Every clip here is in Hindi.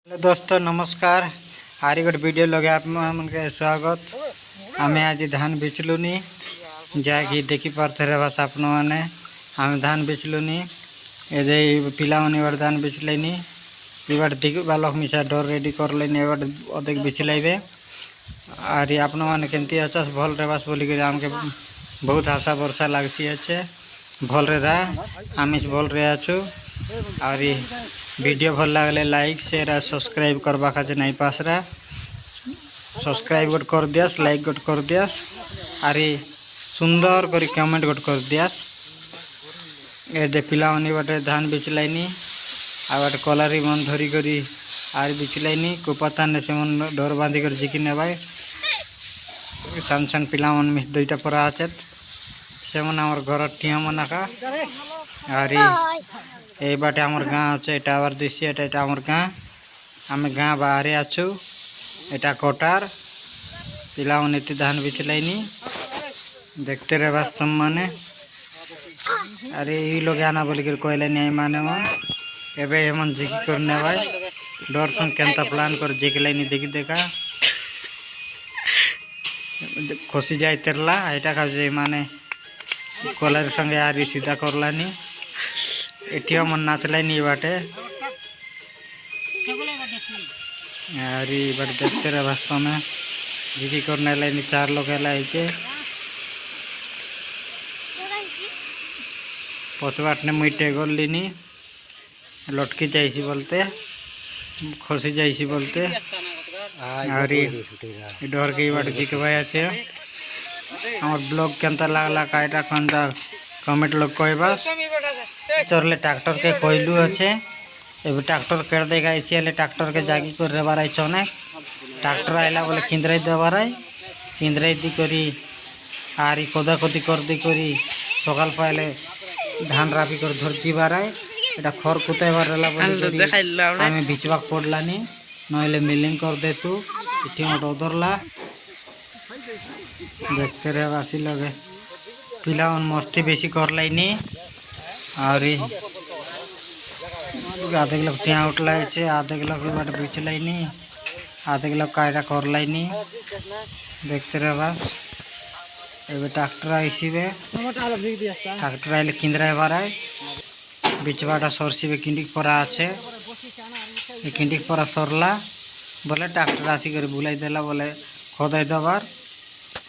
दोस्तों नमस्कार। हारी गोटे वीडियो लगे आप स्वागत। आम आज धान बेचलुनी जहाँकि देखी पारे बस आपण मैंने आम धान बेचलुनी ए पिला बार धान बेचलैनी इबार दिख बालक मिसा डर रेडी कर लेनी एबार अधिक बेचलैबे आर आपण मैंने केमती अच्छे भल रहास बोलिक आमके बहुत आशा वर्षा लगती अच्छे भल रहा आमिष भल रहा और वीडियो भल लगले लाइक शेयर और सब्सक्राइब करवा खातिर नहीं पासरा सब्सक्राइब गोट कर दियास लाइक गोट कर दियास और सुंदर कर कमेंट गोट कर दियास। ए दे पिला बाटे धान बेचलैनी आ बाटे कलारी मन धरी करी आर बेचलैनी कुपता ने से मन डर बांधी कर जिकी नेबाय सान सान पिला मन में दुईटा परा आछे से मन हमर घर टिया मनाका और ए बाटे आमर गाँ अच्छे एटा आबार दिसी एटा आमर गाँ आम गाँ बाहरे आछु एटा कटार पिला नीति धान बेचलैनी देखते रहे बास्तव माने अरे ये लोग आना बोल कर कहले नहीं माने मन एबे एमन जिकी करने भाई डर संग केनता प्लान कर जिकलैनी देखी देखा खसी जाए तेरला एटा का माने कलर संगे आरी सीधा करलानी एटियो मन नाचलैनी बाटे और बाटे देखते रहे वास्तव में जिकी करने लाइनी चार लोग लाइके पचवाटने मुई टेगल लिनी लटकी जाइसी बोलते खसी जाइसी बोलते और डर के बाटे जिकबाई आछे हमार ब्लॉग केनता लागला कायटा खंदा कमेंट लोग कहबा चरले ट्रैक्टर के कोयलू अच्छे एबे ट्रैक्टर कर देगा इसी ट्रैक्टर के जागी कर रेबार अने ट्रैक्टर आइला बोले किंद्राई देवार किंद्राई दी करी आर खोदा खोदी कर दी करी सकाल पाइले धान राफी कर धरती बाराय एटा खर कुताइबार बोले आम भिचवाक पड़लानी नहले मिलिंग कर दे तू इटी मत उधरला देखते रहे बासी लगे पिला मस्ती बेसी कर लाइनी और आधे किलो त्या उठलाई आधे किलो बाटे बेचलैनी आधे किलो कायटा कर लाइनी देखते रहे बस ए ट्रैक्टर आईसीबे ट्रैक्टर आइले किंद्रा बाराय बिचवाटा सरसीबे किंडिक परा आछे किंडिक परा सरला बोले ट्रैक्टर आसी कर बुलाई देला बोले खोदाई देवार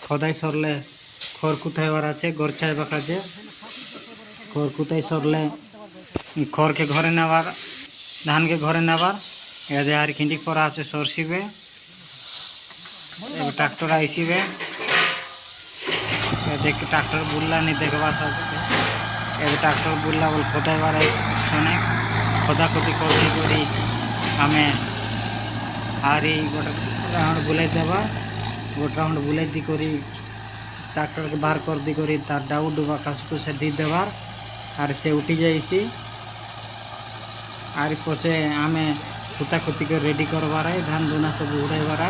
खोदाई सरले खर कुताइबार आछे घर छाइबा काजे खर कुताई सरले खर के घरे नेबार धान के घरे नेबार एदे आर किंडिक परा आछे सरसीबे ट्रैक्टर आईसीबे देख ट्रैक्टर बुल्ला नहीं देखबा सब ए ट्रैक्टर बुल्ला बोल खोदाइबार आने खोदा खोदी कर हमें हारी गोटे राउंड बुलाई देवा गोटे राउंड बुलाई दी करी ट्रैक्टर के बाहर कर दी करी तार डाउ डुबा कासको से दी देवार आर से उठी जाइसी आर पछे आमे खुता खुती कर रेडी करवार धान दुना सब उड़ाइबार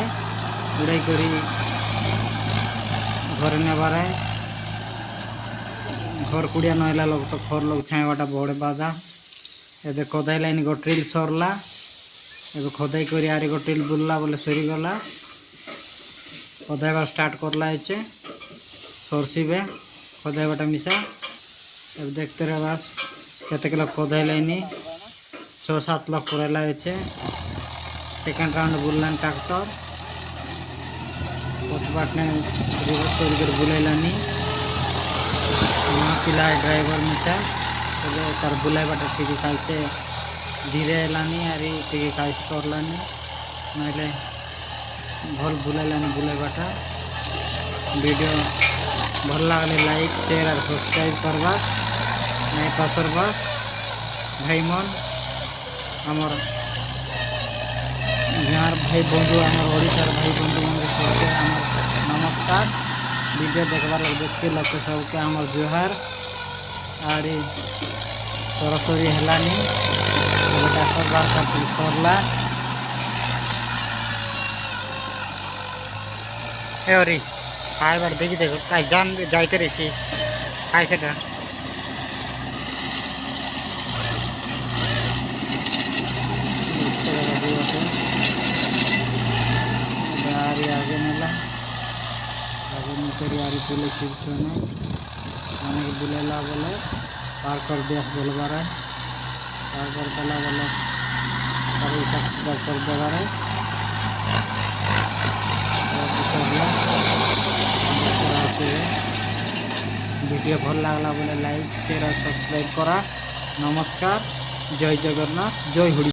उड़ाई करी घर नेबार घर कुड़िया नहला लोग तो खर लोग छाइबाटा बड़े बाधा ए खोदाई लाइन गोट्रिल सरला ए खोदाई करी आरी गोट्रिल बुल्ला बोले सरीगला खोदाइबार स्टार्ट करला सरसीबे खोदाइबाटा मिसा ए देखते रहे बस केते किलो खोदाई लाइनी 6-7 लाख पड़ेला सेकेंड राउंड बुल्लान ट्रैक्टर पचबाटने रिवर्स कर बुलाइलानी पिला ड्राइवर मिसा तार बुलाइबाटा टी खाइसे धीरे लानी आर टी खाइसे करलानी नहले भल बुलाइलानी बुलाइबाटा वीडियो भल लगले लाइक शेयर और सब्सक्राइब करवा नहीं पसरवा भाई मन आमर गाँव भाई बंधु आमर ओडिशार भाई बंधु मन नमस्कार वीडियो देखबार देखते लोग सबके आमर जोहार और सरसरी हेलानी सरला ए आए बार देखी देखो कहीं जान जाते रही खाई से तुले छिड़छने अनेक बुलेला बोले पार कर दिया बोलबारे पार कर देला बोले कर देबारे वीडियो भल लगला बोले लाइक शेयर और सब्सक्राइब करा। नमस्कार, जय जगन्नाथ, जय हुड़ी।